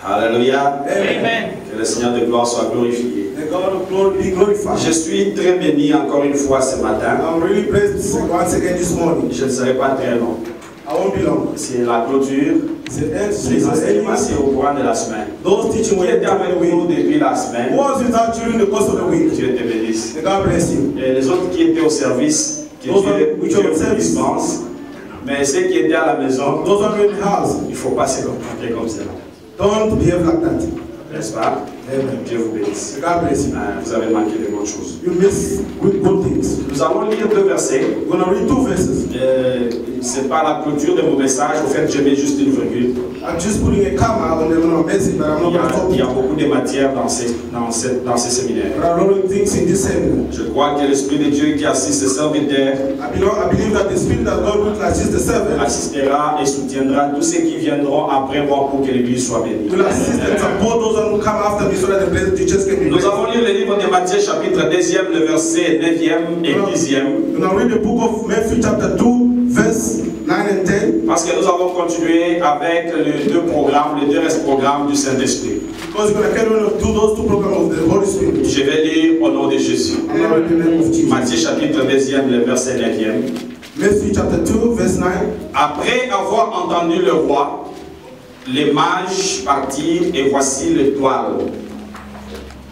Alléluia. Amen. Que le Seigneur de gloire soit glorifié. The God of glory be glorified. Je suis très béni encore une fois ce matin. I'm really blessed once again this morning. Je ne serai pas très long. I won't be long. C'est la clôture. It's the end. Les enseignements, c'est au courant de la semaine. Those teaching Qui were était avec nous depuis la Who semaine. was with us during the course of the week? Dieu te bénisse. The God bless you. Et les autres qui étaient au service, que Dieu vous dispense. Mais ceux qui étaient à la maison, Those are in the house. il ne faut pas se comporter comme cela. Don't behave like that. N'est-ce pas? Amen. Dieu vous bénisse. The God bless you. Vous avez manqué de bonnes choses. You miss good things. Nous allons lire deux versets. We're going to read two verses. C'est pas la clôture de mon message. Au fait, je mets juste une virgule. I'm just putting a comma on the message, but I'm not going to talk. Il y a beaucoup de matière dans ces séminaires. There are a lot of things in this seminar. Je crois que l'Esprit de Dieu qui assiste ses serviteurs I believe that the Spirit of God will assist the servant. assistera et soutiendra tous ceux qui viendront après moi pour que l'Église soit bénie. Will assist and support those who come after me so that the blessed teachers can be Nous blessed. allons lire le livre de Matthieu chapitre 2e, le verset 9e et 10e. We're going to read the book of Matthew chapter 2, verse 9 and 10. Parce que nous allons continuer avec les deux programmes, les deux restes programmes du Saint-Esprit. Because we're going to carry on to those two programs of the Holy Spirit. Je vais lire au nom de Jésus. I'm going to read the name of Jesus. Matthieu chapitre 2e, le verset 9e. Matthew chapter 2, verse 9. Après avoir entendu le roi, les mages partirent et voici l'étoile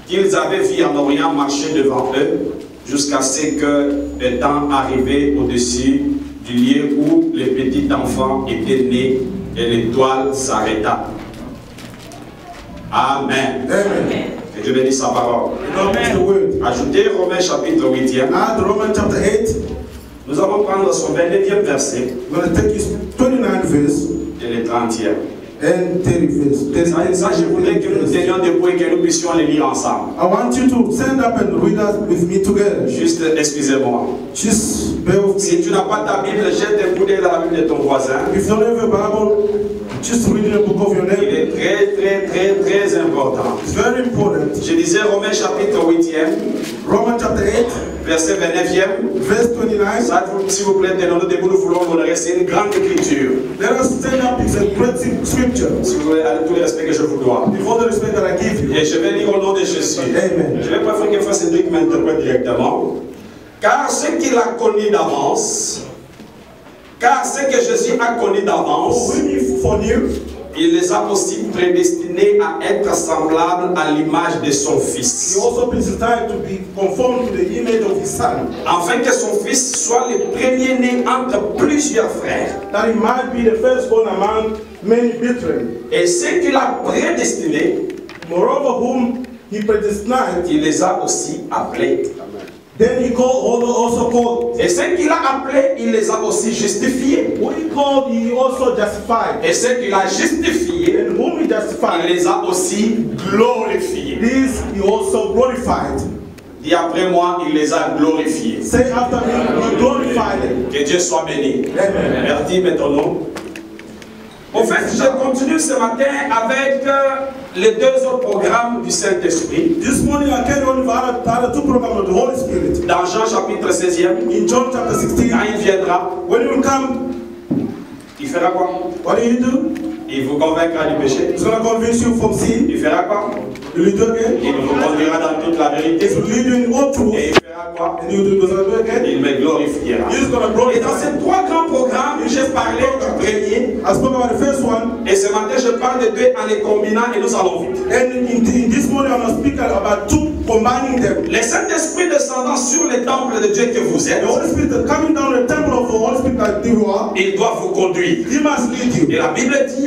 qu'ils avaient vu en Orient marcher devant eux jusqu'à ce que, étant arrivé au-dessus du lieu où les petits enfants étaient nés, et l'étoile s'arrêta. Amen. Amen. Que Dieu bénisse sa parole. God bless the word. Ajoutez Romains chapitre 8e. Add Romans chapter 8. Nous allons prendre son 29e verset We're going to take his 29th verse et le 30e. and 30 verse. Ça, je voudrais que nous tenions debout et que nous puissions les lire ensemble. I want you to stand up and read us with me together. Juste, excusez-moi. Just bear with Si me. tu n'as pas ta Bible, jette un coup d'œil dans la Bible de ton voisin. If you don't have a Bible, just read the book of your Il neighbor. est très important. It's very important. Je disais Romains chapitre 8e, Romans chapter 8, verset 29e. verse 29. Ça, s'il vous plaît, tenons-nous debout, nous voulons honorer. C'est une grande écriture. Let us stand up. It's a great scripture. Si vous voulez, avec tout le respect que je vous dois. Before the respect that I give you. Et je vais lire au nom de Jésus. Amen. Je ne vais pas faire que Frère Cédric m'interprète directement. Car ce qu'il a connu d'avance, car ce que Jésus a connu d'avance, For you, il les a aussi prédestinés à être semblables à l'image de son he Fils, also predestined to be conformed to the image of his son, afin que son Fils soit le premier-né entre plusieurs frères. that he might be the firstborn among many brethren. Et ceux qu'il a prédestinés, Moreover, whom he predestined, il les a aussi appelés. then he also called. Et ceux qu'il a appelés, il les a aussi justifiés. Who he called, he also justified. Et ceux qu'il a justifiés, And whom he il justified, les a aussi glorifiés. these he also glorified. Dis après moi, il les a glorifiés. Say after me, he glorified them. Que Dieu soit béni. Amen. Merci, maintenant. En fait, je continue ce matin avec les deux autres programmes du Saint-Esprit. This morning I carry on with other two programs of the Holy Spirit. Dans Jean chapitre 16e, In John chapter 16, quand il viendra, when he will come, il fera quoi? what do you do? Il vous convaincra du péché. He's going to convince you from sin. Il fera quoi? Will you do again? Il vous conduira dans toute la vérité. He will lead you in all truth. Et il fera quoi? And you will do again. Il me glorifiera. He's going to Et dans glorify. ces trois grands programmes, j'ai parlé du premier. I spoke about the first one. Et ce matin, je parle de deux en les combinant et nous allons vite. And in this morning I'm going to speak about two, combining them. Le Saint-Esprit descendant sur le temple de Dieu que vous êtes, The Holy Spirit is coming down the temple of the Holy Spirit that you are. il doit vous conduire. He must lead Et you. la Bible dit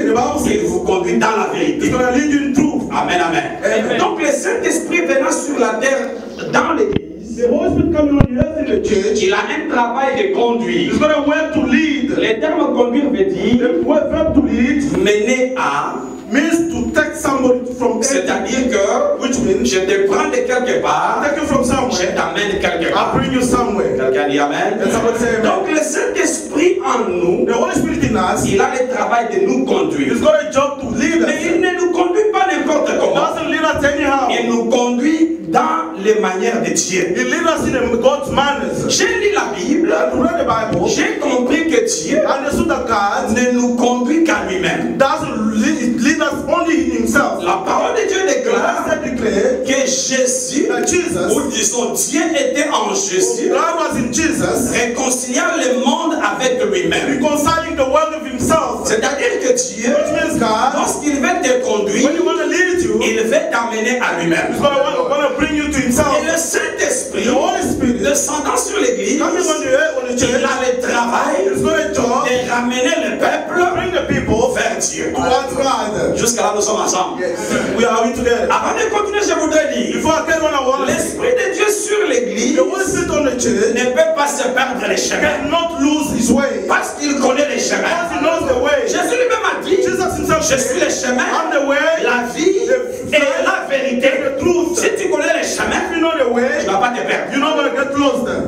qu'il vous conduit dans la He's vérité. going to lead you in truth. Amen, amen. Amen. Donc le Saint-Esprit venant sur la terre dans l'Église, The Holy Spirit coming on the earth in the church. il a un travail de conduire. He's going to work to lead. Le terme conduire veut dire The verb to lead mener à, means to take somebody from A, c'est-à-dire que which means je te prends de quelque part, take you from je somewhere. t'amène quelque I'll part. bring you somewhere. Quelqu'un dit amen. And somebody say amen. Donc le Saint-Esprit en nous, The Holy Spirit in us, il a le travail de nous conduire. he's got a job to lead Mais us. il ne nous conduit pas n'importe He comment. doesn't lead us anyhow. Il nous conduit dans les manières de Dieu. He leads us in God's manners. J'ai lu la Bible, And read the Bible. j'ai compris que Dieu Understood that God ne nous conduit qu'à lui-même. doesn't lead us only in Himself. La parole de Dieu déclare God declared que Jésus, that Jesus, ou disons Dieu était en Jésus, God was in Jesus, réconciliant le monde avec lui-même. reconciling the world with Himself. C'est-à-dire que Dieu, Which means God, lorsqu'il veut te conduire, when He want to lead you, il veut t'amener à lui-même. He's going to bring you to Himself. Et le Saint-Esprit, The Holy Spirit, descendant sur l'église, coming on the earth, on the il church, a le travail He's going to job, de ramener le peuple bring the people vers Dieu. towards God. Jusqu'à là, nous sommes ensemble. Yes. We are in together. Avant de continuer, je voudrais dire, Before I get on I want to l'Esprit de Dieu sur l'église the Holy Spirit on the church ne peut pas se perdre les chemins. cannot lose His way. Parce qu'il connaît les Because chemins. He knows the way. Jésus lui-même a dit, Jesus Himself je suis le chemin, I'm the way, la vie et la vérité. the truth. Si tu connais les chemins, If you know the way, tu ne vas pas te perdre. you're not going to get lost there.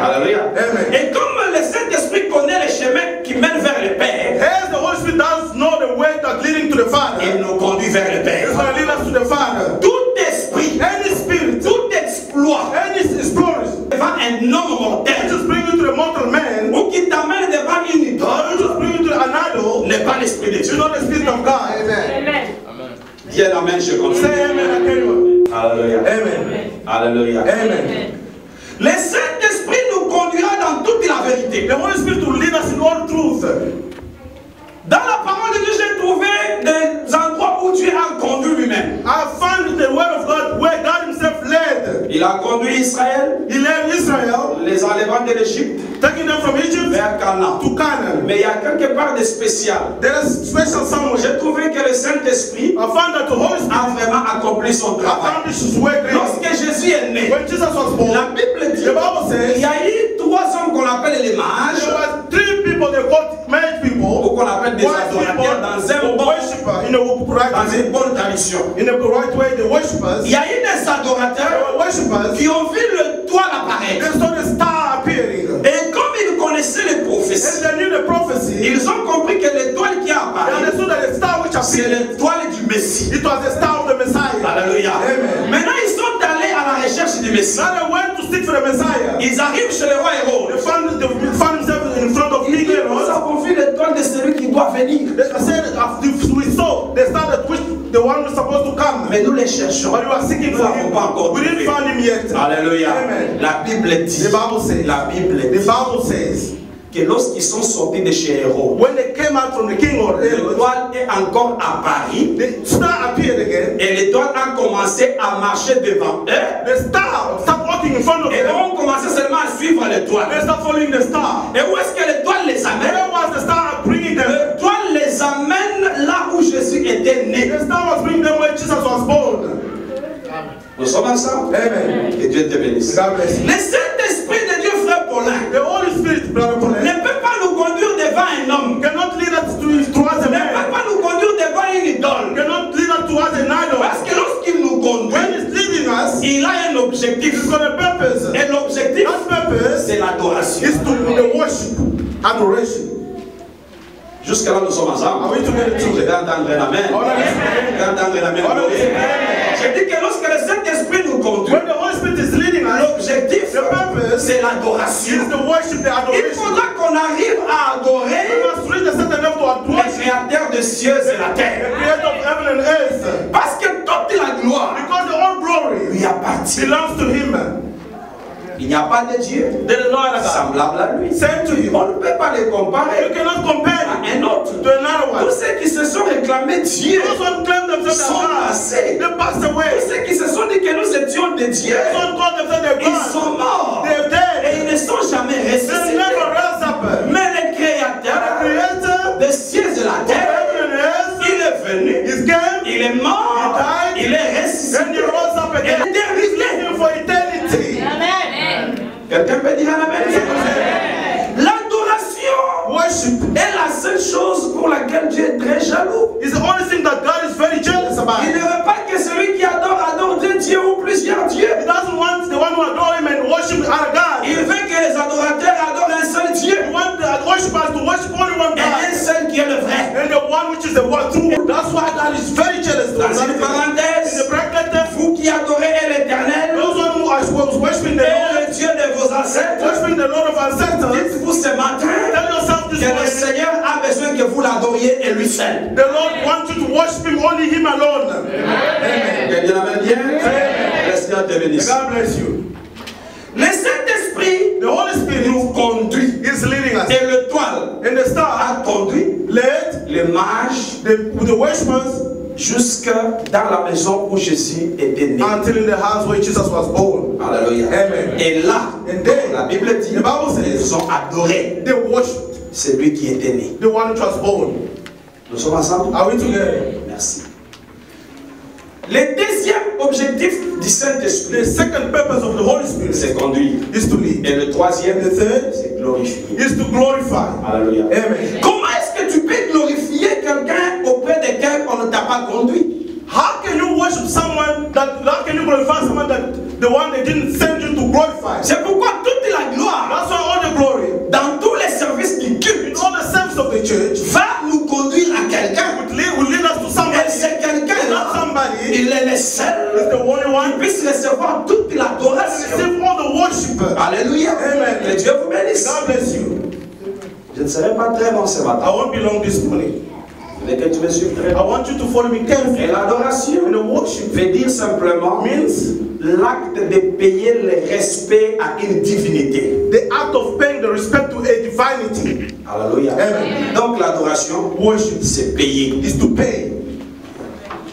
Alléluia. Amen. Et comme le Saint-Esprit connaît les chemins qui mènent vers le Père, As the Holy Spirit does know the way that's leading to the Father, il nous conduit vers le He's Père. going to lead us to the Father. Tout esprit, Any spirit, tout exploit any explorers, devant un homme mortel just bring you to the mortal man, ou qui t'amène devant une idole just bring you to an idol, n'est pas l'Esprit de you Dieu. know the Spirit of God. Amen. Dis Amen, je continue. Say amen, I tell you. Alléluia. Amen. Alléluia. Amen. Le Saint-Esprit nous conduira dans toute la vérité. The Holy Spirit will lead us in all truth. Dans la parole de Dieu, j'ai trouvé des endroits où Dieu a conduit lui-même. I found the word of God where God Himself led. Il a conduit Israël, He led Israel, les enlevant de l'Égypte taking them from Egypt vers Canaan. to Canaan. Mais il y a quelque part de spécial. There is special somewhere. J'ai trouvé que le Saint-Esprit I found that the Holy Spirit a vraiment accompli son travail. accomplished His work. Lorsque Jésus est né, When Jesus was born, la Bible dit the Bible il says y a eu 3 hommes qu'on appelle les mages, there were 3 people they called made ou people, qu'on appelle des wise people, adorateurs dans un bon, worshiper in a right dans way. une bonne tradition. In a right way, the worshippers, Il y a eu des there adorateurs were worshippers, qui ont vu le toit apparaître. they saw the star appearing. Et comme ils connaissaient les And prophéties, they knew the prophecy. ils ont compris que l'étoile qui a They apparu, understood that the star which c'est appeared, l'étoile du Messie. it was the star of the Messiah. Alléluia. Amen. Maintenant, ils sont allés à la recherche du Messie. Now they went to seek for the Messiah. Ils arrivent chez le roi Hérode. They found themselves in front of Ils King disent, nous Herod. avons vu l'étoile de celui qui doit venir. They said, we saw the star that which the one was supposed to come. Mais nous les cherchons. But we were seeking Nous for n'avons him. pas encore We didn't trouvé. find him yet. Alléluia. Amen. La Bible dit, The Bible says, la Bible the dit Bible says, que lorsqu'ils sont sortis de chez Hérode, when they came out from the king of Herod, l'étoile est encore apparue the star appeared again. et l'étoile a commencé à marcher devant eux. The star started walking in front of Et them. on commençait seulement à suivre l'étoile. They started following the star. Et où est-ce que l'étoile les amène? Where was the star bringing them? L'étoile les amène là où Jésus était né. The star was bringing them where Jesus was born. Nous sommes ensemble. Amen. Que Dieu te bénisse. God bless you. Le Saint-Esprit de Dieu, frère Paulin, The Holy Spirit, brother Paul, ne peut pas nous conduire devant un homme. cannot lead us towards a Ne man. peut pas nous conduire devant une idole. Cannot lead us towards an idol. Parce que lorsqu'il nous When conduit, He's leading us, il a un objectif. He's got a purpose. Et l'objectif, That purpose c'est l'adoration. is to the worship, adoration. Jusqu'à là, nous sommes ensemble. Are we together Je too? vais entendre l'amen. Je vais entendre l'amen. Je dis que lorsque le Saint-Esprit nous conduit, When the Holy Spirit is leading us, l'objectif, the purpose c'est l'adoration. is the worship, the Il adoration. faudra qu'on arrive à We adorer must reach a certain level to le worship créateur des cieux et la the terre. creator of heaven and earth. Parce que toute la gloire Because the whole glory lui appartient. belongs to Him. Il n'y a pas de Dieu There is no other God. semblable à lui. Same to Him. On ne peut pas les You comparer cannot compare à it un autre. to another one. Tous ceux qui se sont réclamés Dieu Those who claim themselves as sont God, passés. they passed away. Tous ceux qui se sont dit que nous étions des dieux, Those who call themselves their ils God, sont morts. they're Et dead. ils ne sont jamais They ressuscités. never rise up. Mais le The Créateur Creator des cieux et de la of terre, heaven and earth, il est venu, He came, il est mort, He died, il est ressuscité. then He rose up Et again. He's l'éternité. living for eternity. Quelqu'un peut dire amen? L'adoration Worship est la seule chose pour laquelle Dieu est très jaloux. is the only thing that God is very jealous about. Il ne He veut pas que celui qui adore deux dieux ou plusieurs dieux. doesn't want the one who adore Him and worship other gods. Il veut que les adorateurs adorent un seul Dieu He wants the worshippers to worship only one et un God. seul qui est le vrai. And the one which is the one true. That's why God is very jealous. Dans une parenthèse, In the bracket, vous qui adorez l'éternel, was worshiping the Et Lord, le Dieu de vos ancêtres, worshiping the Lord of ancestors, dites-vous ce matin tell yourself que this le morning, Seigneur a besoin que vous l'adoriez et lui seul. the Lord wants you to worship Him, only Him alone. Amen. Quelqu'un amène bien? Le Seigneur te bénisse. God bless you. Le Saint-Esprit The Holy Spirit nous conduit. is leading us. Et l'étoile And the star a conduit led les mages the worshippers jusque dans la maison où Jésus était né. until in the house where Jesus was born. Alléluia. Amen. Et là, And then, la Bible dit, the Bible says, ils ont adoré they worshipped celui qui était né. the one which was born. Nous sommes ensemble? Are we together? Merci. Le deuxième objectif du Saint-Esprit, The second purpose of the Holy Spirit c'est conduire. is to lead. Et le troisième, The third c'est glorifier. is to glorify. Alléluia. Amen. Comment est-ce que tu peux glorifier quelqu'un auprès de quelqu'un on ne t'a pas conduit? How can you worship someone how can you glorify someone that the one they didn't send you to glorify? C'est pourquoi toute la gloire That's why all the glory dans tous les services du in culte all the service of the church va nous conduire à quelqu'un. will lead us to Et somebody. c'est quelqu'un-là, Not somebody il est le is seul the only qui one puisse recevoir toute l'adoration. receive all the worship. Alléluia. Amen. Que Dieu vous bénisse. God bless you. Je ne serai pas très long ce I matin. won't be long this morning. Mais que tu me suives très I long. want you to follow me Et carefully. l'adoration And the worship veut dire simplement means l'acte de payer le respect à une divinité. the act of paying the respect to a divinity. Alléluia. Amen. Donc l'adoration, Worship c'est payer. is to pay.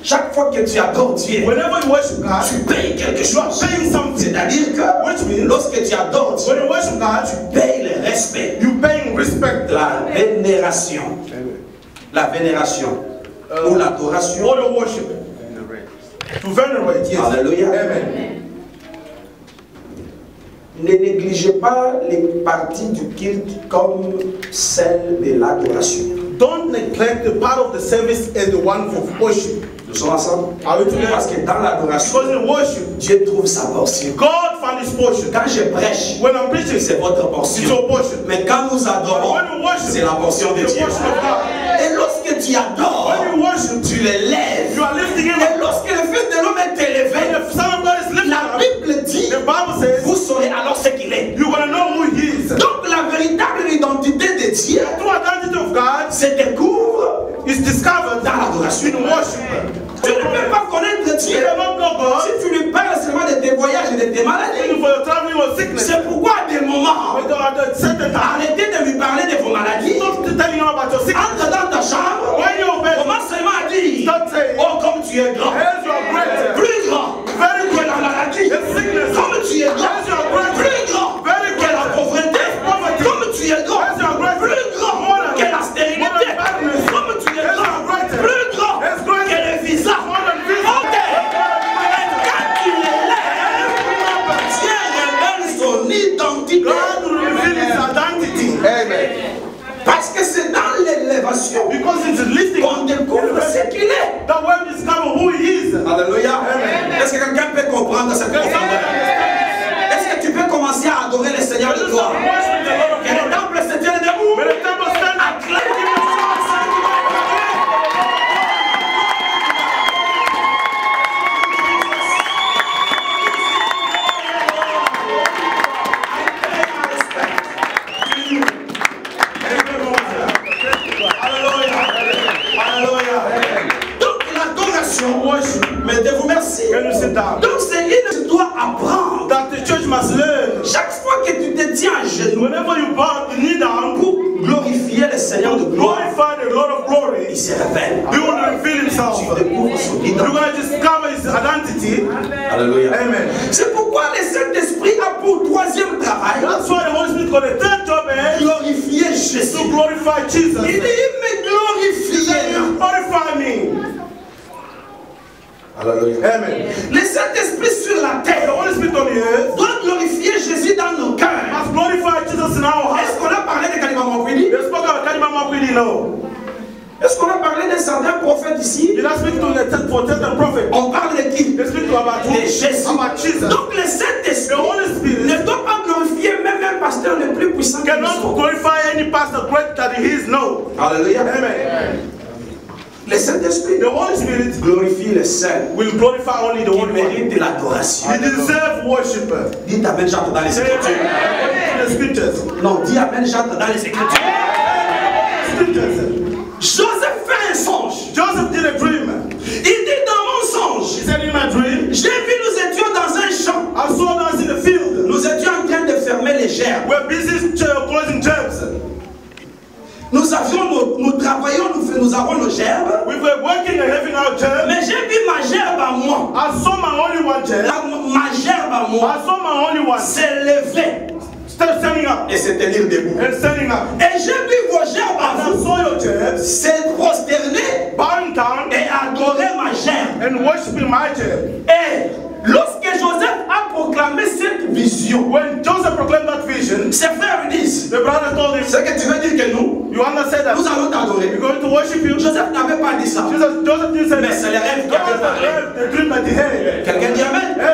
Chaque fois que tu adores Dieu, Whenever you worship God, tu payes quelque you are chose. paying something. C'est-à-dire que Which means lorsque tu adores Dieu, when you worship God, tu payes le respect, you paying respect. la vénération. La vénération ou l'adoration. Or the worship. To venerate, yes. Alléluia. Amen. Ne négligez pas les parties du culte comme celle de l'adoration. Don't neglect the part of the service as the one for worship. Nous sommes ensemble? Are we together? Parce que dans l'adoration, Because in worship, Dieu trouve sa portion. God found his portion. Quand je prêche, When I'm preaching, c'est votre it's portion. your portion. Mais quand nous adorons, When you worship, c'est la portion de it's the Dieu. portion of God. Et lorsque tu adores, When you worship, tu l'élèves. you are lifting him Et up. lorsque le Fils de l'homme est élevé, When the Son of God is lifted la up, Bible dit, the Bible says, vous saurez alors ce qu'il est. you're going to know who he is. Donc la véritable identité de Dieu The true identity of God se découvre is discovered dans l'adoration. in worship. Tu ne peux pas connaître You Dieu cannot know God si tu lui parles seulement de tes voyages et de tes maladies. even for your traveling or sickness. C'est pourquoi à des moments, But at a certain time, arrêtez de lui parler de vos maladies. stop telling him about your sickness. Entre dans ta chambre, When you're bed, commence seulement à dire, start saying, oh comme tu es grand, as you are greater, plus grand very que good, la maladie, the sickness, comme tu es grand, as you are greater, plus grand very que la good, pauvreté, comme tu es grand, as you are greater, plus grand more than que la stérilité, badness, comme tu es as you are grand, greater, plus grand as greater, que le visa. more than visa. Ok. Et quand tu l'élèves, Dieu révèle son identité. God will reveal his identity. Amen. Parce que c'est dans l'élévation Because it's lifting qu'on découvre ce qu'il est. that when you discover who he is. Alléluia. Est-ce que quelqu'un peut comprendre cette profondeur? Est-ce que tu peux commencer à adorer le Seigneur de gloire? Que le temple se tienne debout. When the temple stands, Acclame. Mettez-vous merci. Can you sit down? Donc c'est une tu dois apprendre. That the church must learn. Chaque fois que tu te tiens à genoux Whenever you bow, you kneel down, pour glorifier le Seigneur de gloire, glorify the Lord of glory. il se révèle. He will reveal himself. Tu découvres son You're identité. going to discover his identity. Alléluia. Amen. C'est pourquoi le Saint-Esprit a pour troisième travail That's why the Holy Spirit got a third job, glorifier to Jésus. glorify Jesus. Il dit, il me glorifie. Glorify me. Alléluia. Amen. Le Saint-Esprit sur la The terre Holy Spirit on the earth doit glorifier Jésus dans nos cœurs. must glorify Jesus in our Est-ce hearts. qu'on a parlé de Kalimamoukwili? They spoke about Kalimama Wili, no. Est-ce qu'on a parlé d'un certain prophète ici? Did I speak to the prophet? On parle de qui? They speak to about who? De Jésus. About Jesus. Donc le The Saint-Esprit Holy Spirit ne doit pas glorifier même un pasteur le plus puissant que nous cannot sommes. glorify any pastor great that he is, no. Alléluia. Amen. Le Saint-Esprit The Holy Spirit glorifie il est seul. will glorify only the Il Holy One. mérite de l'adoration. He deserves worship. Dites Amen, j'entre dans les Say Écritures. amen. The scriptures. Non, dis Amen, j'entre dans les Écritures. Scriptures. Joseph fait un songe. Joseph did a dream. Il dit dans mon songe, He said in my dream, j'ai vu nous étions dans un champ. I saw us in the field. Nous étions en train de fermer les gerbes. We're busy closing gerbs. Nous travaillons, nous avons nos gerbes. We were working and having our gerb. Mais j'ai vu ma gerbe à moi. I saw my only one gerb. Ma gerbe à moi I saw my only one s'élever standing up et se tenir debout. and standing up. Et j'ai vu vos gerbes à And I vous saw your gerbs se prosterner bowing down et adorer ma gerbe. and worshiping my gerb. Et lorsque Joseph a proclamé cette vision, When Joseph proclaimed that vision, ses frères lui disent, the brother told him, c'est que tu veux dire que nous, you understand that nous allons t'adorer. we're going to worship you. Joseph n'avait pas dit ça. Joseph didn't say Mais that. c'est les rêves qui avaient parlé. The dream that he had. Quelqu'un dit Amen. Amen.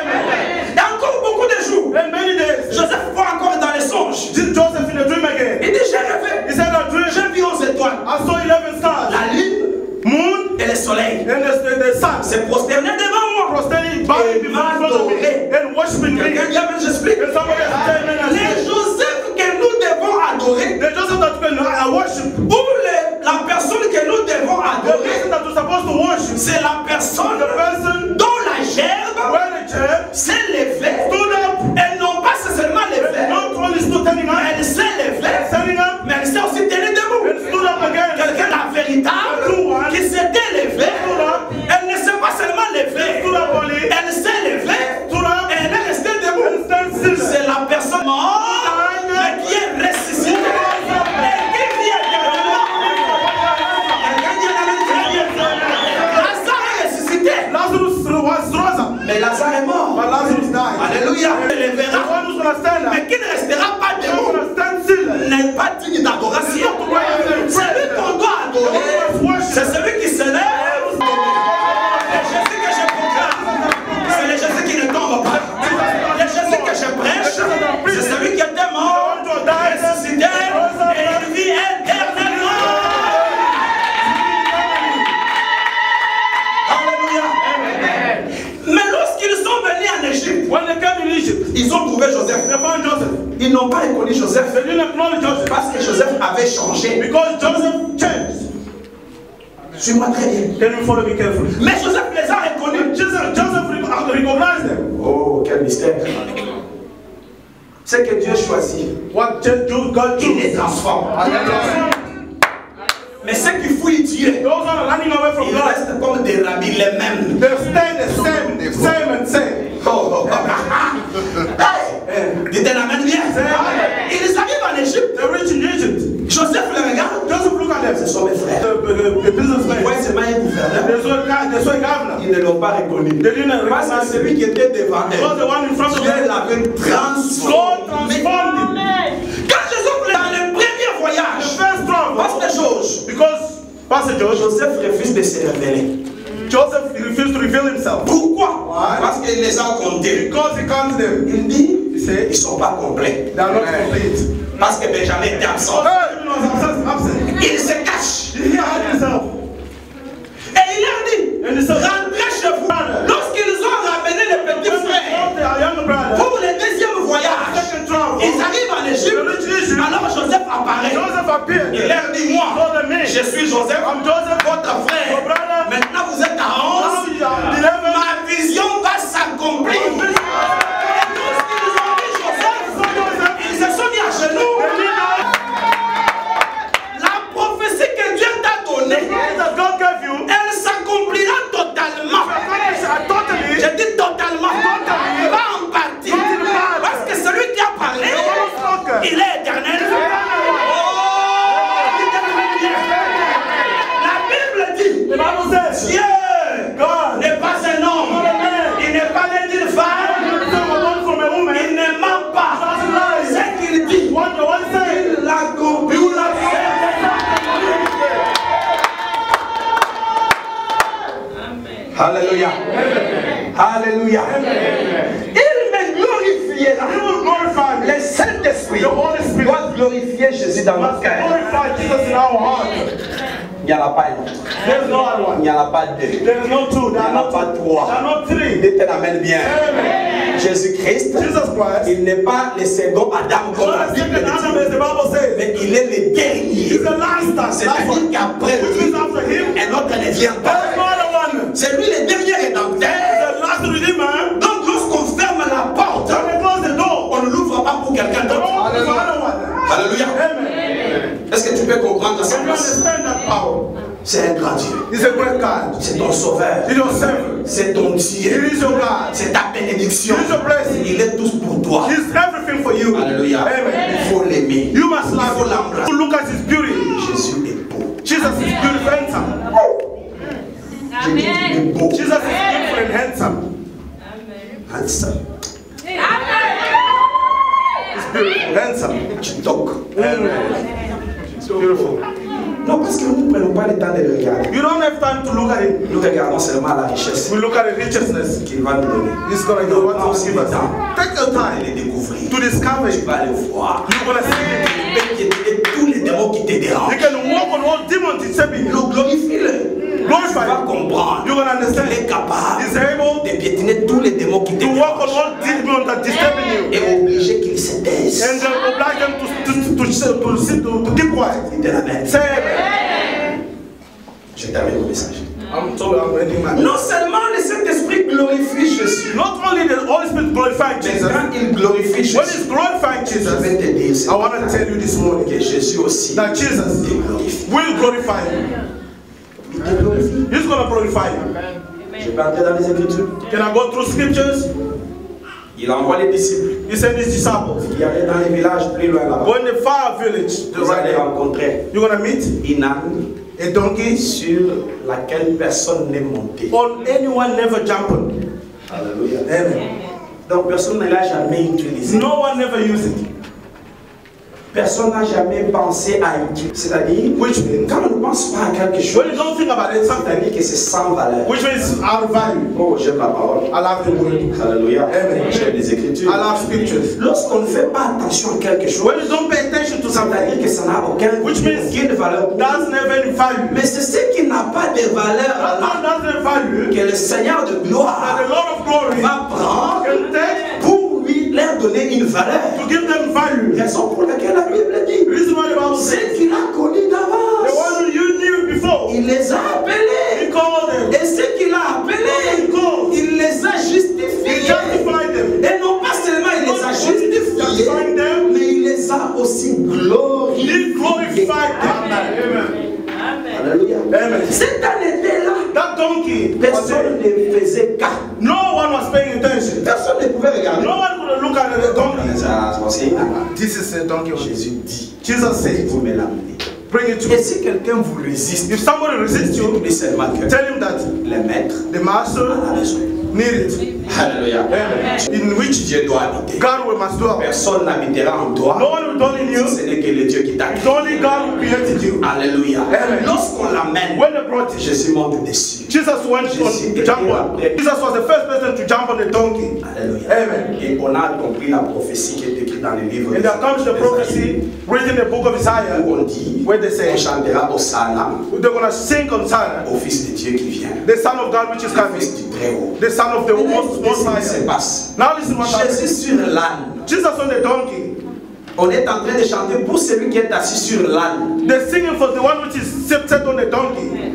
Il y a encore beaucoup de jours. And many days, Joseph voit encore dans les songes. Joseph in a dream again. Il dit, j'ai rêvé. He said, that dream, J'ai vu 11 étoiles. I saw 11 stars, La lune moon, et le soleil and the sun. s'est prosterné devant moi. Standing by before me and worshiping me. Quelqu'un dit Amen, j'explique. And somebody else said, amen. Les Joseph que nous devons adorer, The Joseph that we worship, ou la personne que nous devons the adorer, person that we're supposed to worship, c'est la personne the person dont la gerbe where the church s'est levée. stood up, Elle non pas seulement levée, not only stood standing up, elle s'est levée, standing up, mais elle s'est aussi tenue debout. and stood up again. Quelqu'un la véritable qui s'était levée, elle ne s'est pas seulement levée, Stood up only, elle s'est levée stood up, et elle est restée and debout. stand still. C'est la personne morte, mais qui est ressuscitée et qui vit éternellement. Quelqu'un dit Amen. Lazare est ressuscité, Lazarus was risen, mais Lazare est mort. but Lazarus died. Alléluia. Elle The lèvera, one who's going to stand up, mais qui ne restera pas is debout, going to stand still. n'est pas digne d'adoration. Celui qu'on doit adorer, c'est celui qui se lève. Le Jésus que je proclame, c'est le Jésus qui ne tombe pas. Le Jésus que je prêche, c'est celui qui était mort, ressuscité et il vit éternellement. Alléluia. Mais lorsqu'ils sont venus en Égypte, When they came in Egypt, ils ont trouvé Joseph. they found Joseph. Ils n'ont pas reconnu Joseph They didn't acknowledge Joseph parce que Joseph avait changé. because Joseph changed. Suis-moi très bien. Can we follow me carefully? Mais Joseph les a reconnus. Joseph recognized them. Oh, quel mystère. C'est que Dieu choisit. What God Il les chose. transforme. Mais ceux qui fouillent Dieu, Those are running away from ils God. restent comme des rabbis les mêmes. They stay the same and same. Oh, oh, oh. Hey, dites Amen bien. Ils arrivent en Égypte. They're rich in Egypt. Joseph les regarde. Joseph, look at Ce them. sont mes frères. The Ils businessman. voient seulement un gouverneur. They saw a governor. Ils ne l'ont pas reconnu. They didn't Parce que recognize celui qui était devant He was the eux, one in front of Dieu them. l'avait God transformé. transformed him. Quand Joseph dans le premier The voyage, first travel, parce que chose, because Pastor George, Joseph refuse de se révéler. Joseph refused to reveal himself. Pourquoi? Why? Parce qu'il les a comptés. Because he counts them. Il dit, He said, ils ne sont pas complets. they are not complete. Parce que Benjamin était absent. Hey, he was absent. Il se cache. He hid himself. Et il leur dit, And he said, rentrez chez vous. Lorsqu'ils ont ramené les petits frères their younger brother, pour le deuxième voyage, second travel, ils arrivent en Égypte. Alors Joseph apparaît. Joseph appeared. Il leur dit, moi, Told them, me, je suis Joseph, I'm Joseph, votre your frère. brother. Maintenant vous êtes à Now 11. you are 11. Ma vision va s'accomplir. Et lorsqu'ils ont vu Joseph, ils se sont mis à genoux. La prophétie que Dieu t'a donnée, That God gave you, elle s'accomplira totalement. totally, Je dis totalement. Pas en partie. Parce que celui qui a parlé, il est éternel. Oh, la Bible dit, the Bible says, Dieu God n'est pas un homme. Il n'est pas né d'une femme. from a woman, Il ne ment pas. Ce qu'il dit, what the one said, il l'accomplit. Il l'a fait. Alléluia. Alléluia. Il me glorifiera. he will glorify me. Le Saint-Esprit The Holy Spirit doit glorifier Jésus dans notre cœur. glorify Jesus in our heart. Il n'y en a pas un autre. There is no other one. Il n'y en a pas deux. There is no two. Il There n'y are en a not pas two. trois. There are not three. Dieu te l'amène bien. Amen. Jésus-Christ, Jesus Christ. il n'est pas le second Adam comme la Not the Bible second Adam, dit, as the Bible says. mais il est le He's dernier. the last time. C'est-à-dire qu'après Which lui, means after him, un autre ne vient there pas. is no other one. C'est lui le dernier rédempteur. The last Redeemer. Donc lorsqu'on ferme la porte, When they close the door, on ne l'ouvre pas pour quelqu'un the d'autre. door is for another one. Alléluia. Amen. Est-ce que tu peux comprendre ça? Can you understand that power? C'est un grand Dieu. He's a great God. C'est ton sauveur. He's your Savior. C'est ton Dieu. He is your God. C'est ta bénédiction. He is your blessing. Il est tous pour toi. He's everything for you. Alléluia. Amen. Il faut l'aimer. You must love Il faut him. l'embrasser. Look at his beauty. Jésus est beau. Jesus is beautiful and handsome. Je dis qu'il est beau. Jesus is beautiful and handsome. Handsome. He's beautiful, handsome. Tu toques. It's beautiful. Non, parce que nous ne prenons pas le temps de le regarder. You don't have time to look at him. Nous regardons seulement la richesse We look at the righteousness. qu'il va nous donner. He's gonna Non, do what prends to aussi give le us. temps Take your de time les découvrir. to discover Tu it. vas le voir. You're gonna see it. Tu peux quitter tous les démons qui te You dérangent. can walk on all demons disturbing you. Glorifie-le. Tu Glorify vas him. comprendre You're gonna qu'il understand. est capable He's able de piétiner tous les démons qui te to walk on dérangent all demons that disturbing you. et obliger qu'ils se taisent. And oblige them to keep quiet. Il te l'amène. Say amen. Je termine mon message. I'm ending my. Non seulement le Saint-Esprit glorifie Jésus, Not only the Holy Spirit glorified mais Jesus, quand il glorifie when Jésus, he's glorifying je Jesus, vais te dire I want to tell you this morning que Jésus aussi that Jesus te glorifie. will glorify you. Il te glorifie. He's going to glorify you. Je peux entrer dans les Écritures. Can I go through scriptures? Il envoie les disciples. He sent his disciples. Il y avait dans les villages plus loin là-bas. Go in the far village. Vous allez rencontrer You're going to meet une âne a donkey sur laquelle personne n'est monté. on anyone never jumped on. Alléluia. Amen. Donc personne ne l'a jamais utilisé. No one never used it. Personne n'a jamais pensé à utiliser. C'est-à-dire, quand on ne pense pas à quelque chose, When you don't think about it, something c'est-à-dire que c'est sans valeur. which means out of value. Oh, j'aime la parole. I love the word. Alléluia. Amen. J'aime les Écritures. I love scriptures. Lorsqu'on ne fait pas attention à quelque chose, When you don't pay attention to c'est-à-dire something, que ça n'a aucune valeur. doesn't have any value. Mais c'est ce qui n'a pas de valeur That one doesn't have value. que le Seigneur de That gloire the Lord of glory va prendre can take pour lui leur donner une valeur. to give them value. Raison pour laquelle la Bible dit, Reason why the Bible says c'est qu'il a connu the d'avance. one who you knew before, Il les a appelés. he called them. Et ceux qu'il a appelés, il les a He justifiés. justified them. Et non pas seulement il les a justifiés, Justifying them, mais il les a aussi glorifiés. he glorified them. Amen. Alléluia. Amen. Cette année était là. That donkey, was Personne there. ne faisait cas. No one was paying attention. Personne ne pouvait regarder. No one could look at the donkey. Ça, c'est parce qu'il y a un- This is a donkey. Jésus dit, Jesus said, vous me l'amenez. bring it to Et me. si quelqu'un vous résiste, If somebody resists you, dites-lui seulement que tell him that le maître the master a raison. needs it. Alléluia. Amen. In which Dieu doit habiter. God will must dwell. Personne n'habitera en toi. No one will dwell in you. Ce n'est que le Dieu qui t'a It's créé. only God who created you. Alléluia. Amen. Lorsqu'on l'amène, When they brought it, Jésus monte dessus. Jesus went on to jump on. Jesus was the first person to jump on the donkey. Alléluia. Amen. Et on a compris la prophétie qui est écrite dans le livre. And there comes the prophecy written in the book of Isaiah Où on dit, where they on say chantera au Sana, they're going to sing on Sinai, au Fils de Dieu qui vient. the Son of God which is Le coming, Fils du Très-Haut. the Son of the Qu'est-ce Most qui se High. passe? Now listen what Jésus happens. sur l'âne. Jesus on the donkey. On est en train de chanter pour celui qui est assis sur l'âne. They're singing for the one which is seated on the donkey.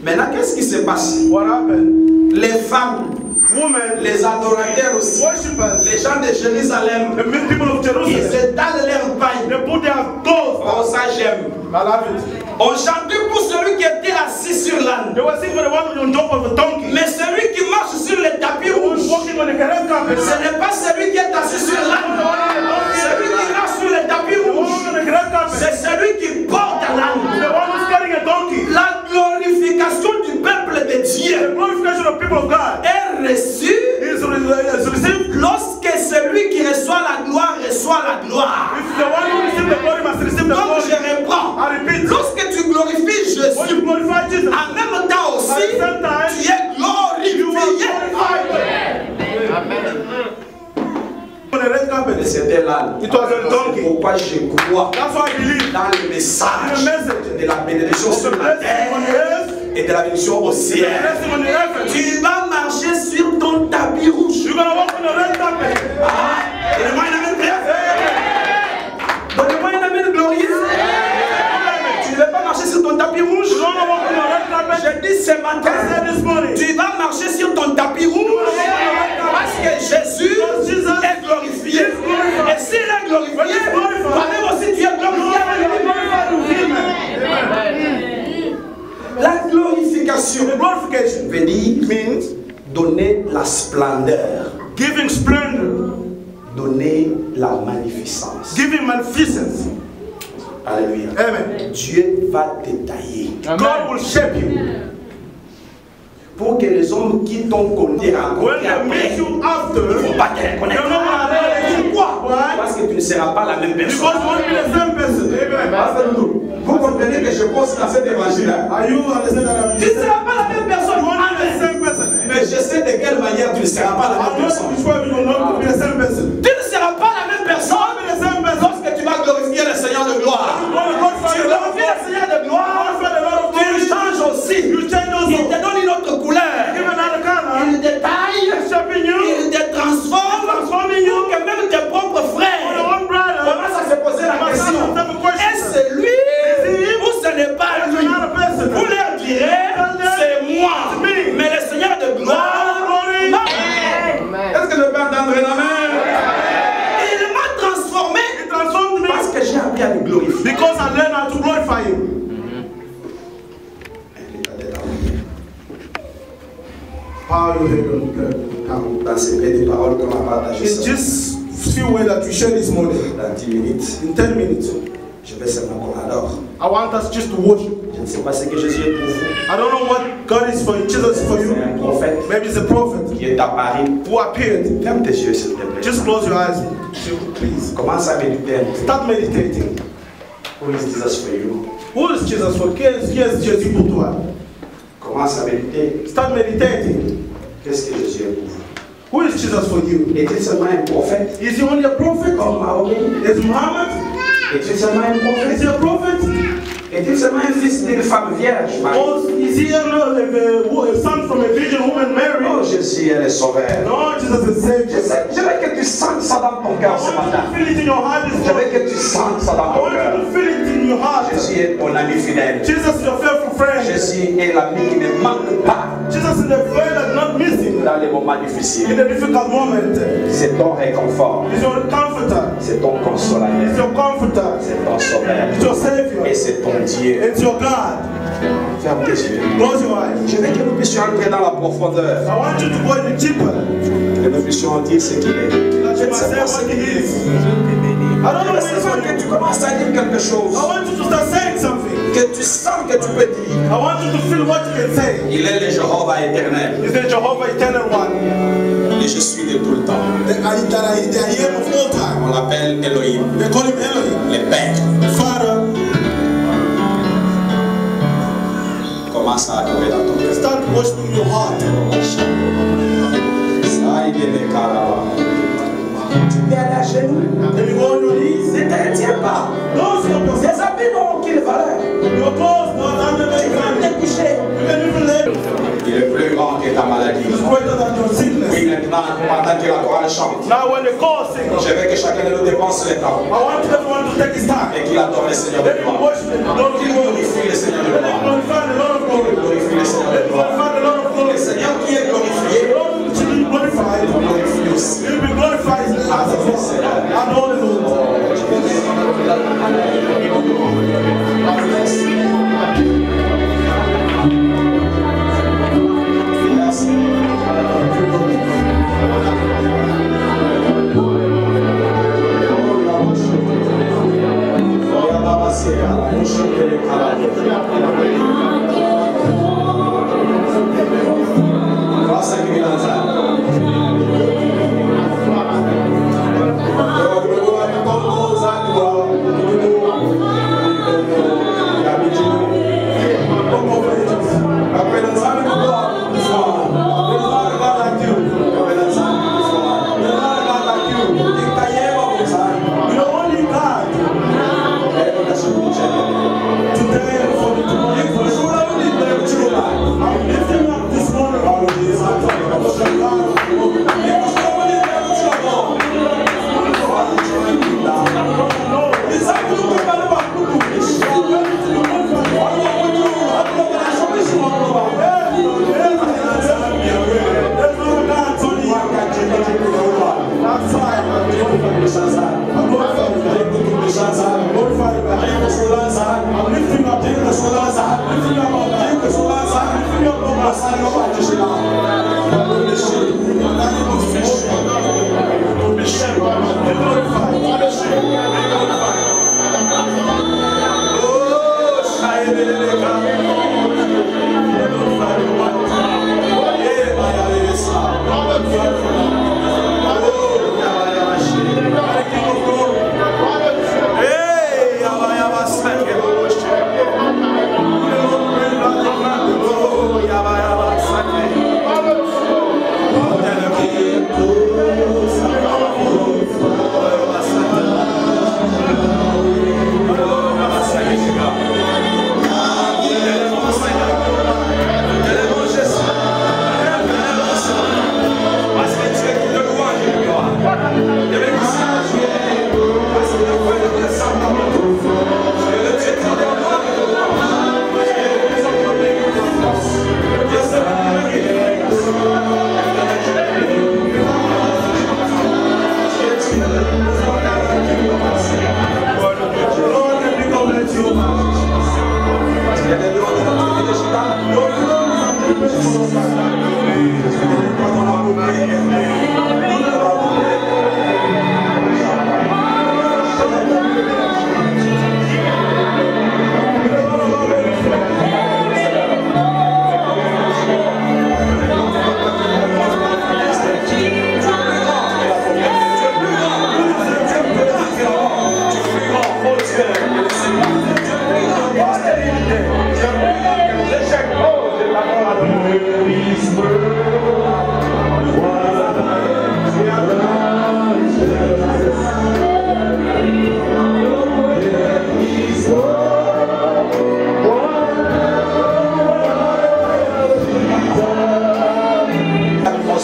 Maintenant, qu'est-ce qui se passe? What happened? Les femmes, Women, les adorateurs aussi, worshippers, les gens de Jérusalem, the people of ils Jerusalem, étalent leur paille. they put their clothes. Oh, ça j'aime. I love it. On chantait pour celui qui était assis sur l'âne. They were singing for the one on top of the donkey. Mais celui qui marche sur le tapis Who was rouge, walking on the red carpet. ce n'est pas celui qui est assis sur l'âne. Celui qui marche sur le tapis The one rouge, on the red carpet. c'est celui qui porte l'âne. The one who's carrying a donkey. La glorification du peuple de The Dieu glorification of people of God est reçue is received. lorsque celui qui reçoit la gloire reçoit la gloire. If the one who receives the glory must receive the Donc glory. je reprends. I repeat. Lorsque tu glorifies When you Jésus, glorify Jesus, en même temps aussi, at the same time, tu es you are glorifié. glorified. On the red carpet. Et c'était l'âne. It was a donkey. working. Pourquoi je crois That's why I believe. dans le message The message de la bénédiction sur la terre et de la bénédiction au ciel. Blessing on the earth. Tu vas marcher sur ton tapis rouge. You're gonna walk on the red carpet. Donnez-moi une amène glorieux. Donnez-moi une amène glorieux. Tu ne vas pas marcher sur ton tapis rouge. You're gonna walk on the red carpet. Je dis ce matin, This morning. tu vas marcher sur ton tapis rouge parce que Jésus est glorifié. Et s'il est glorifié, toi-même aussi tu es glorifié. La glorification veut dire Means donner la splendeur, giving splendor, donner la magnificence. giving magnificence. Alléluia. Amen. Dieu va détailler God will shape you. pour que les hommes qui t'ont connu When they meet you after, ne vont pas te reconnaître. you're not gonna know you. Pourquoi? Why? Parce que tu ne seras pas la même personne. Because you won't be the same person. Amen. Vous comprenez que je pense à cet évangile-là. Are you understand that? Tu ne seras pas la même personne. You won't be the same person. Mais je sais de quelle manière tu ne seras pas la I'm même not personne. sure you will not be the same person. Tu ne seras pas la même You personne won't be the same person. lorsque tu vas glorifier le Seigneur de gloire. Tu glorifies le Seigneur de gloire. Tu changes aussi. You change Il also. te donne une autre couleur. Give another color. Il détaille. Shaping you. Il te transforme. Transforming you. Pour que même tes propres For frères your own brother. commencent à se poser la question. Est-ce lui ou ce n'est pas lui? Vous leur direz, c'est moi. Mais le Seigneur de gloire. Est-ce que je peux entendre un amen? Il m'a transformé parce que j'ai appris à le glorifier. Because I learned how to glorify you. How you hear Dans ces petites paroles qu'on a partagées, It's just few ways that we share this morning. dans 10 minutes, In 10 minutes, je vais seulement qu'on adore. I want us just to worship. Je ne sais pas ce que Jésus est pour vous. I don't know what God is for you, Jesus is for you. C'est un prophète Maybe it's a prophet qui est apparu. who appeared. Ferme tes yeux, s'il te plaît. Just close your eyes, please. Commence à méditer un peu. Start meditating. Who is Jesus for you? Who is Jesus for? Qui est Jésus pour toi? Commence à méditer. Start meditating. Qu'est-ce que Jésus est pour vous? Who is Jesus for you? Est-il seulement un prophète Is he only a prophet? comme Mahomet? Is Muhammad? Est-il seulement un Is prophète? he a prophet? Est-il seulement un fils d'une femme vierge? Marie? Or is he a son from a virgin woman Mary? Oh, Jésus est le sauveur. No, Jesus is Savior. Je veux que tu sentes ça dans ton cœur ce I want matin. you to feel it in your heart this Je veux morning. que tu sentes ça dans I ton want cœur. you to feel it in your heart. Jésus est ton ami fidèle. Jesus is your faithful friend. Jésus est l'ami qui ne manque pas Jesus is the friend that's not missing dans les moments in difficiles. the difficult moment. C'est ton réconfort. He's your comforter. C'est ton He's consolateur. your comforter. C'est ton sauveur. He's your Savior. Et c'est ton Dieu. It's your God. Ferme tes yeux. Close your eyes. Je veux que nous puissions entrer dans la profondeur. I want you to go in deeper. Que nous puissions dire ce qu'il est. That Je you ne might sais say pas ce what qu'il He est. is. I don't know Mais what c'est it's besoin for que you. tu commences à dire quelque chose. I want you to start saying something. Que tu sens que tu peux dire. I want you to feel what you can say. Il est le Jéhovah éternel. He's the Jehovah Eternal One. Et je suis de tout le temps. The I am of all time. On l'appelle Elohim. They call him Elohim. Le Père. Father, Commence à adorer dans ton cœur. start worshiping your heart. Ça, il est le caraba. Tu peux aller à genoux. Then you go on your knees. Ne te retiens pas. Don't stop yourself. Tes habits n'ont aucune valeur. Your clothes not under the Tu peux ground. te coucher. You can even lay. Il est plus grand que ta maladie. It's greater than your sickness. Oui, maintenant, pendant que la chorale chante, Now when the call sings, je veux que chacun de nous dépense le temps I want everyone to take his time. et qu'il adore le Seigneur de Let him gloire. worship the Lord of Qu'il glory. glorifie le Seigneur de Let him gloire. glorify the Lord of glory. Glorifie le Seigneur Let de him gloire. glorify the Lord of Le glory. Seigneur qui est glorifié, The Lord which will be glorified. glorifie aussi. He will be glorified as a Father and all the Lord. Grâce à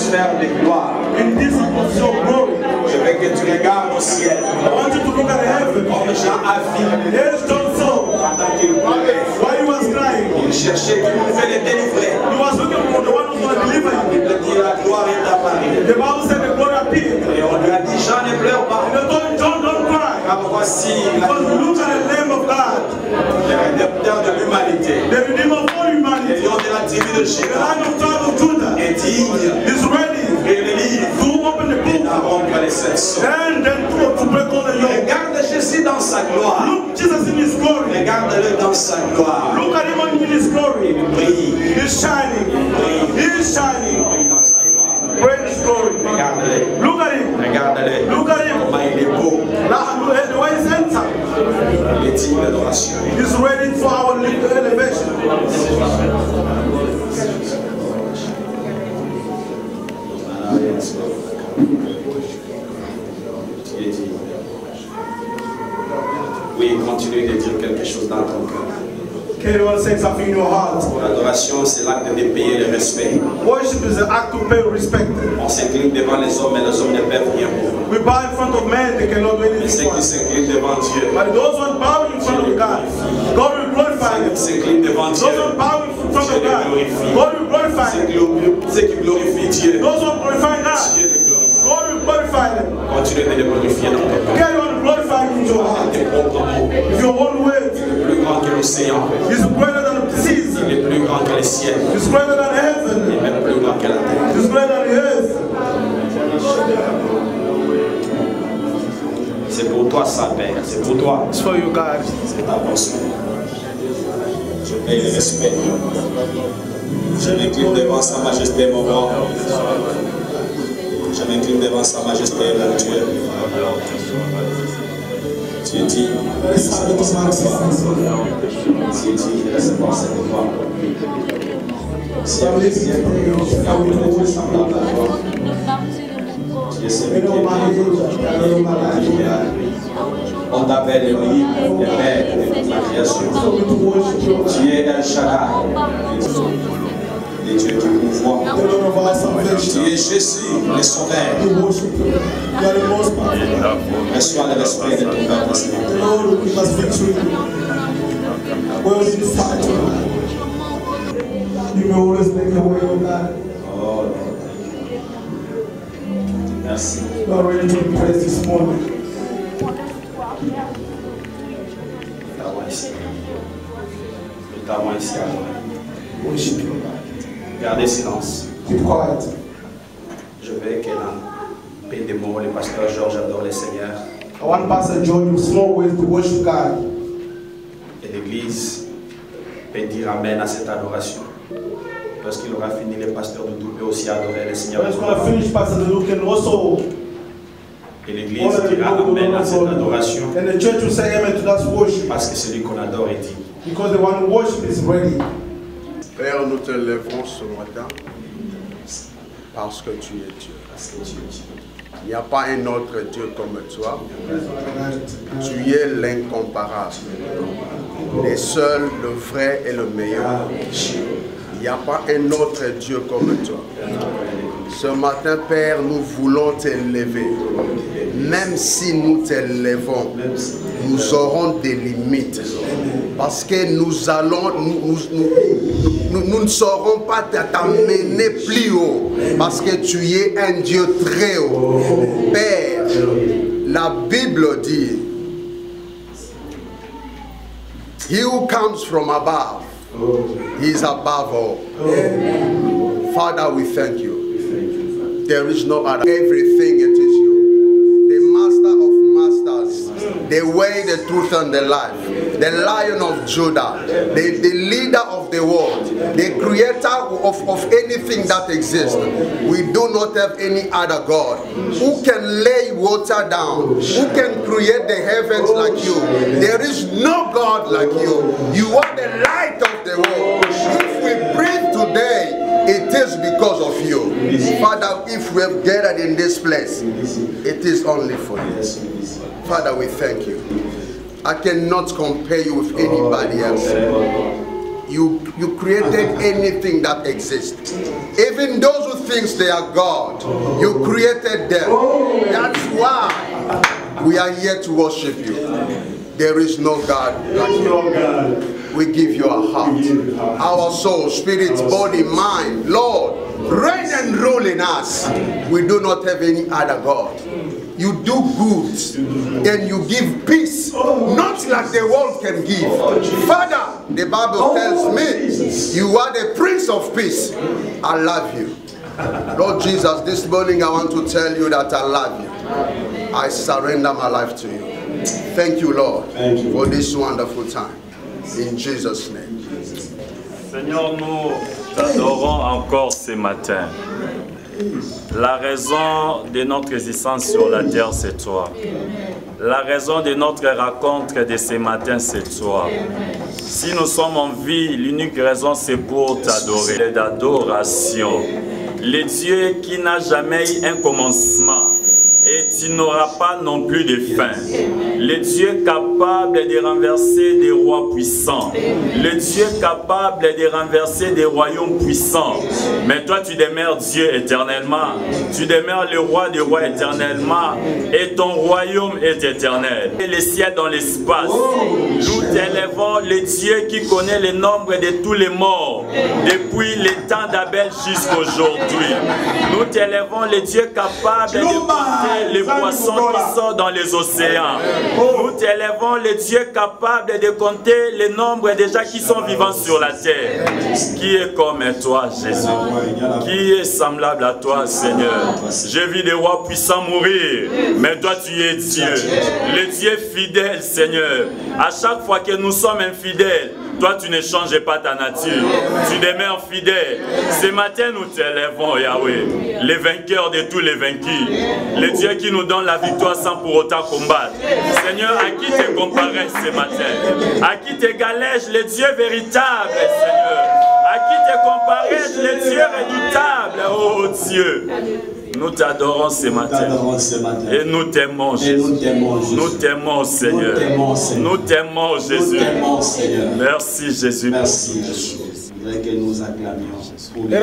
atmosphère de gloire, in this atmosphere of glory. je veux que tu regardes au ciel. I want you to look at heaven. Comme Jean a vu Yes, John saw. pendant qu'il pleurait. While he was crying, Il cherchait qui pouvait le délivrer. he was looking for the one who's going to deliver him. Il a dit la gloire est apparue. The Bible said the glory appeared. Et on lui a dit Jean ne pleure pas. And they told him, John, don't cry. Car voici la Because look at the Lamb of God, le rédempteur de l'humanité. the Redeemer of all Le humanity. lion de la tribu de The Juda Lion of tribe of Judah est digne is ready et le livre to open the book à rompre les sept sceaux. and then to break all the yoke. Regarde Jésus dans sa gloire. Look Jesus in his glory. Regarde-le dans sa gloire. Look at him in his glory. Il brille. He's shining. He's shining. Il brille dans sa gloire. Praise his glory. Regarde-le. Look at him. Regarde-le. Look at him. Comment il est beau. The way he's entered. Il est digne d'adoration. He's ready for our elevation. Tu es digne. Oui, continue de dire quelque chose dans ton cœur. Can you want to say something in your heart? L'adoration, c'est l'acte de payer le respect. Worship is an act to pay respect. On s'incline devant les hommes, mais les hommes ne peuvent rien pour nous. We bow in front of men, they cannot do Mais anything ceux for qui us. s'inclinent devant Dieu, But those who bow in front of God, God will glorify ceux them. qui s'inclinent devant Those Dieu, who bow in front Dieu of les God, glorifie. God will glorify them. Ceux qui glorifient Dieu, Those who glorify God, Dieu les glorifie. God will glorify them. Continue de les glorifier dans ton cœur. Can you want to glorify him in your heart? Tes propres mots. With your own words, Plus grand que l'océan, He's greater than the seas. il est plus grand que les ciels, He's greater than il heaven. est même plus grand que la terre. He's greater than the earth. C'est pour toi ça, Père, c'est pour toi, It's for you, God. c'est ta portion. Je paye le respect. Je m'incline devant sa majesté, mon roi. Je m'incline devant sa majesté, mon Dieu. Tu es digne. Tu es digne de recevoir cette gloire. Si à mes yeux, tu es semblable à toi. Tu es celui qui est digne. On t'appelle Elohim, le Père de la création. Tu es El Shaddai, le Dieu qui pourvoit. Tu es Jésus, le Sauveur. Reçois le respect de ton peuple, Seigneur. You may always make a way, oh God. Oh, merci. You are ready to be praised this morning. Nous t'avons ici. Nous t'avons ici à nous. Worship you. Gardez silence. Keep quiet. Je veux que la paix des mots, le pasteur Georges adore le Seigneur. I want Pastor John in small ways to worship God. Et l'Église peut dire Amen à cette adoration. Lorsqu'il aura fini, le pasteur de tout peut aussi adorer le Seigneur. When it's going to finish, Pastor Luke can also Et l'Église dira Amen à cette adoration. and the church will say amen to that worship Parce que celui qu'on adore est dit. because the one who worship is ready. Père, nous te lèverons ce matin parce que tu es Dieu. Parce que tu es Dieu. Il n'y a pas un autre Dieu comme toi. Tu es l'incomparable. Le seul, le vrai et le meilleur. Il n'y a pas un autre Dieu comme toi. Ce matin, Père, nous voulons t'élever. Même si nous t'élevons, nous aurons des limites. Parce que nous allons, nous ne saurons pas t'amener plus haut. Parce que tu es un Dieu très haut. Père, la Bible dit, He who comes from above, He is above all. Father, we thank you. There is no other. Everything it is you. The master of masters. The way, the truth, and the life. The Lion of Judah. The leader of the world. The creator of anything that exists. We do not have any other God. Who can lay water down? Who can create the heavens like you? There is no God like you. You are the light of the world. If we breathe today, it is because of you. Father, if we have gathered in this place, it is only for you. Father, we thank you. I cannot compare you with anybody else. You created anything that exists. Even those who thinks they are God. You created them. That's why we are here to worship you. There is no God like you. We give you our heart, our soul, spirit, body, mind. Lord, reign and rule in us. We do not have any other God. You do good and you give peace, not like the world can give. Father, the Bible tells me you are the Prince of Peace. I love you. Lord Jesus, this morning I want to tell you that I love you. I surrender my life to you. Thank you, Lord, for this wonderful time. In Jesus' name. Seigneur, nous t'adorons encore ce matin. La raison de notre existence sur la terre, c'est toi. La raison de notre rencontre de ce matin, c'est toi. Si nous sommes en vie, l'unique raison, c'est pour t'adorer. D'adoration. Le Dieu qui n'a jamais eu un commencement. Et tu n'auras pas non plus de fin. Le Dieu capable de renverser des rois puissants. Le Dieu capable de renverser des royaumes puissants. Mais toi tu demeures Dieu éternellement. Tu demeures le roi des rois éternellement. Et ton royaume est éternel. Et les ciels dans l'espace. Nous t'élèvons le Dieu qui connaît le nombre de tous les morts. Depuis le temps d'Abel jusqu'aujourd'hui. Nous t'élèvons le Dieu capable de porter les poissons qui sortent dans les océans. Nous t'élèvons le Dieu capable de compter le nombre des gens qui sont vivants sur la terre. Qui est comme toi, Jésus? Qui est semblable à toi, Seigneur? J'ai vu des rois puissants mourir, mais toi tu es Dieu. Le Dieu fidèle, Seigneur. À chaque fois que nous sommes infidèles, toi tu ne changes pas ta nature. Tu demeures fidèle. Ce matin nous t'élèvons, Yahweh, le vainqueur de tous les vaincus. Le Dieu qui nous donne la victoire sans pour autant combattre. Seigneur, à qui te comparer ce matin? À qui t'égalais-je, le Dieu véritable, Seigneur? À qui te comparais-je, le Dieu redoutable, oh Dieu? Nous t'adorons ce matin. Et nous t'aimons, Jésus. Nous t'aimons, Seigneur. Nous t'aimons, Jésus. Merci, Jésus. Merci, Jésus. Je voudrais que nous acclamions pour les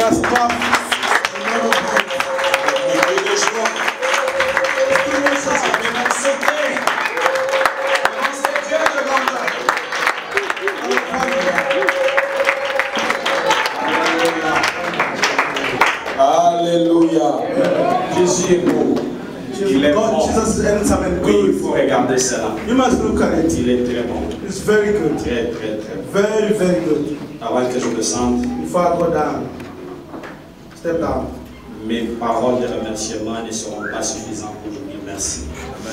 Alléluia. Jésus est beau. Il est bon. Il faut regarder cela. You must look at it. Il est très bon. It's very good. Très, très, très bon. Very, very good. Avant que je descende, Before I go down, step down. mes paroles de remerciement ne seront pas suffisantes pour vous dire merci.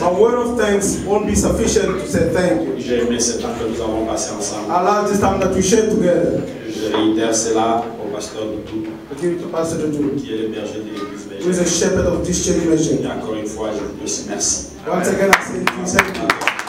My word of thanks won't be sufficient to say thank you. J'ai aimé ce temps que nous avons passé ensemble. I love this time that we share together. Je réitère cela au pasteur Doudou, I give it to Pastor Doudou, qui est le berger de l'église who is a Berger. shepherd of this church mission. Et encore une fois, je vous dis merci. Once again, I say thank you.